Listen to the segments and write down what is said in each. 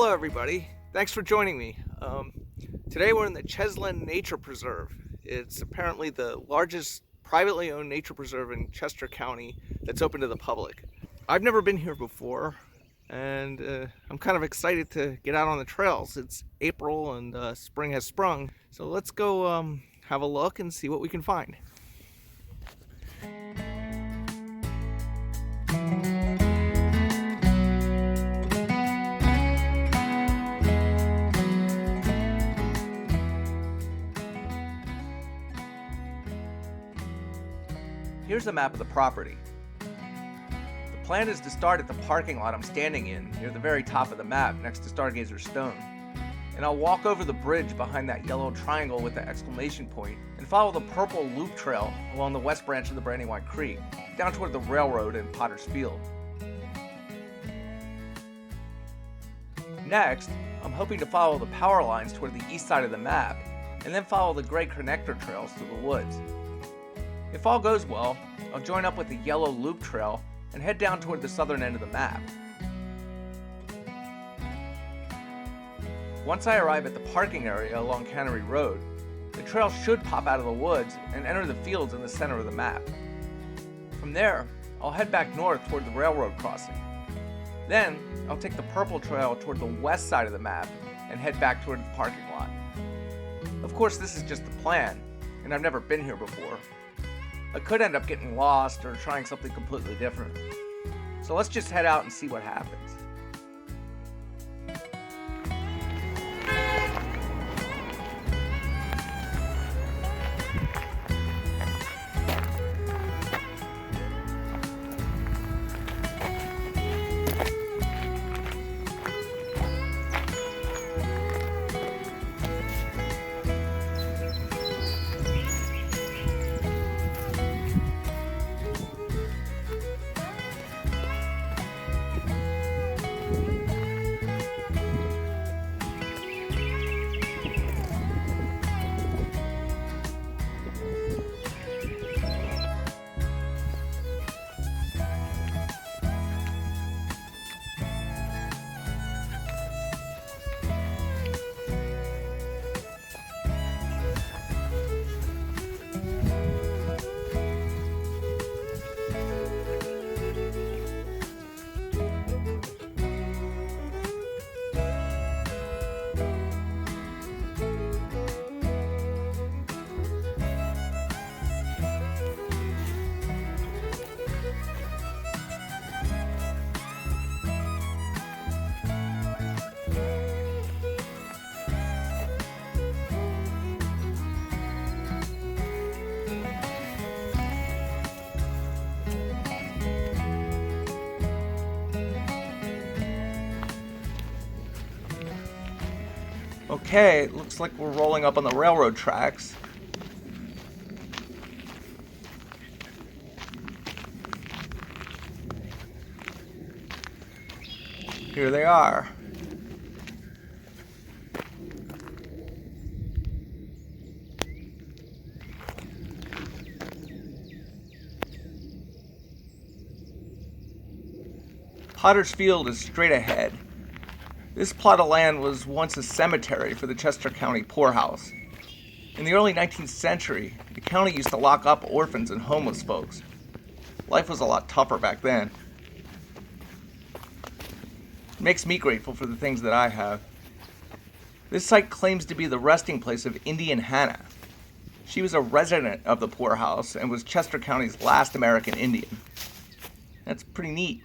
Hello everybody, thanks for joining me. Today we're in the Cheslin Nature Preserve. It's apparently the largest privately owned nature preserve in Chester County that's open to the public. I've never been here before, and I'm kind of excited to get out on the trails. It's April and spring has sprung, so let's go have a look and see what we can find. Here's a map of the property. The plan is to start at the parking lot I'm standing in, near the very top of the map, next to Stargazer Stone. And I'll walk over the bridge behind that yellow triangle with the exclamation point, and follow the purple loop trail along the west branch of the Brandywine Creek, down toward the railroad and Potter's Field. Next, I'm hoping to follow the power lines toward the east side of the map, and then follow the gray connector trails through the woods. If all goes well, I'll join up with the yellow loop trail and head down toward the southern end of the map. Once I arrive at the parking area along Cannery Road, the trail should pop out of the woods and enter the fields in the center of the map. From there, I'll head back north toward the railroad crossing. Then, I'll take the purple trail toward the west side of the map and head back toward the parking lot. Of course, this is just the plan, and I've never been here before. I could end up getting lost or trying something completely different. So let's just head out and see what happens. Okay, it looks like we're rolling up on the railroad tracks. Here they are. Potter's Field is straight ahead. This plot of land was once a cemetery for the Chester County poorhouse. In the early 19th century, the county used to lock up orphans and homeless folks. Life was a lot tougher back then. It makes me grateful for the things that I have. This site claims to be the resting place of Indian Hannah. She was a resident of the poorhouse and was Chester County's last American Indian. That's pretty neat.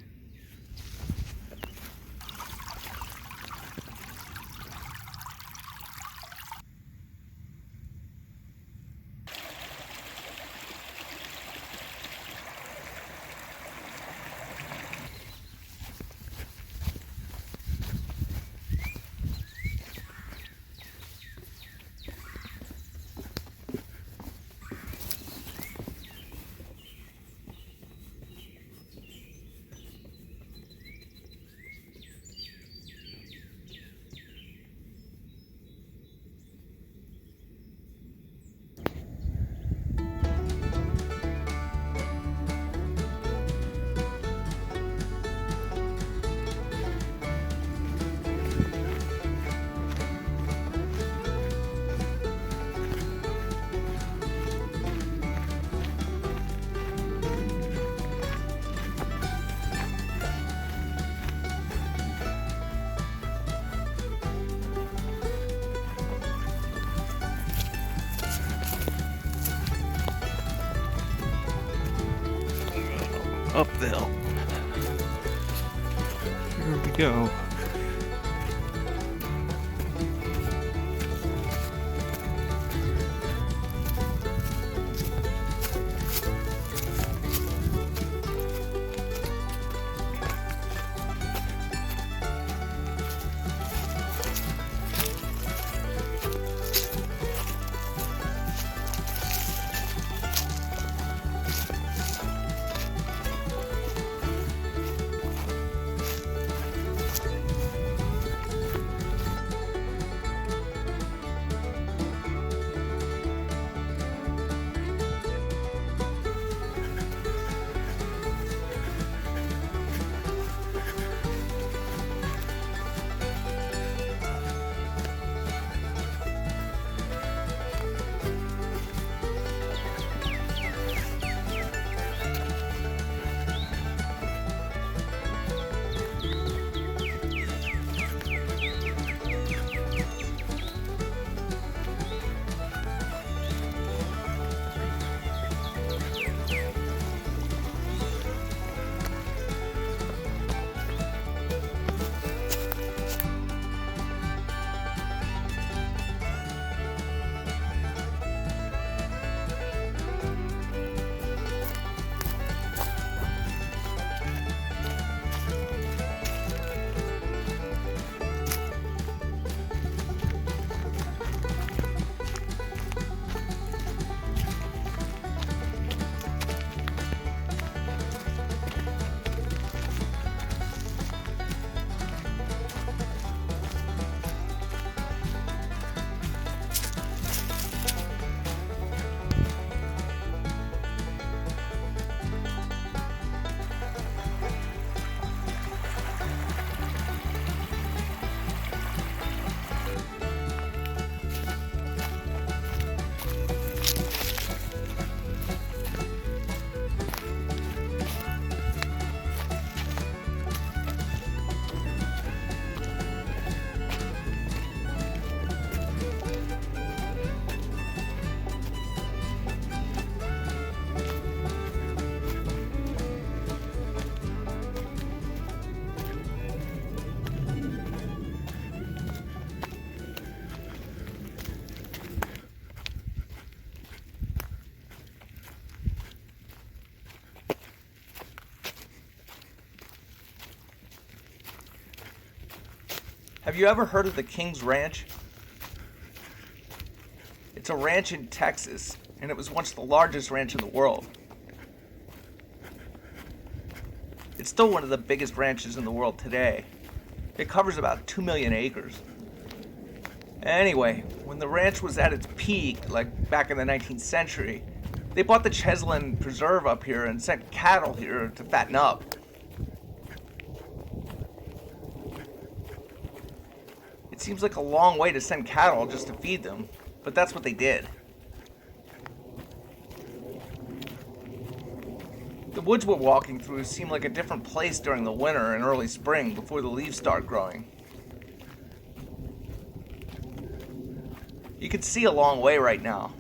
up the hill. Here we go. Have you ever heard of the King's Ranch? It's a ranch in Texas, and it was once the largest ranch in the world. It's still one of the biggest ranches in the world today. It covers about 2 million acres. Anyway, when the ranch was at its peak, like back in the 19th century, they bought the Cheslin Preserve up here and sent cattle here to fatten up. It seems like a long way to send cattle just to feed them, but that's what they did. The woods we're walking through seem like a different place during the winter and early spring before the leaves start growing. You can see a long way right now.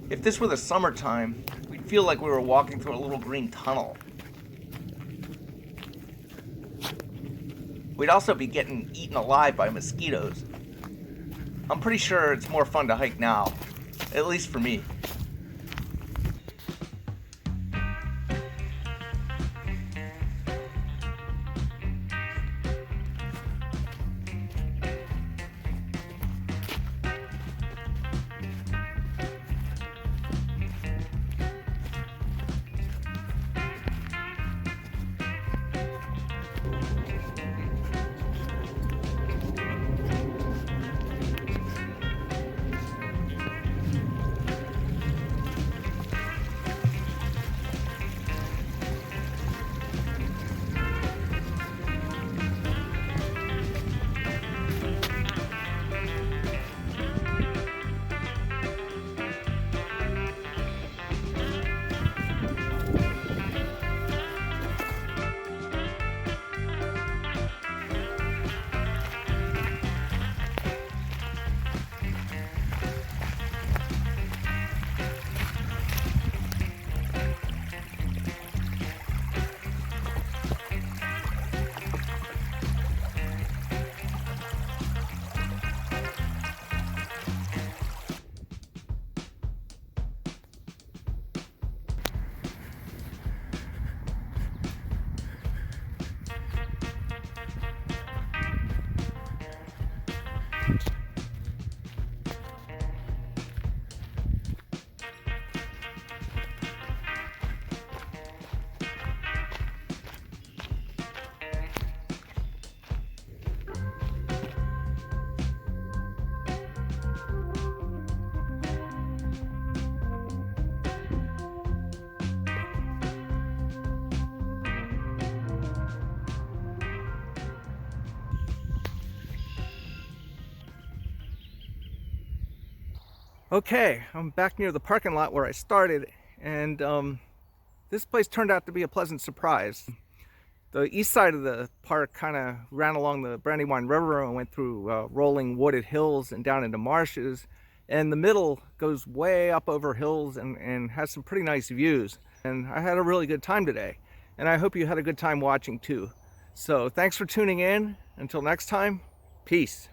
If this were the summertime, we'd feel like we were walking through a little green tunnel. We'd also be getting eaten alive by mosquitoes. I'm pretty sure it's more fun to hike now, at least for me. Okay, I'm back near the parking lot where I started, and this place turned out to be a pleasant surprise. The east side of the park kind of ran along the Brandywine River and went through rolling wooded hills and down into marshes. And the middle goes way up over hills and has some pretty nice views. And I had a really good time today. And I hope you had a good time watching too. So thanks for tuning in. Until next time, peace.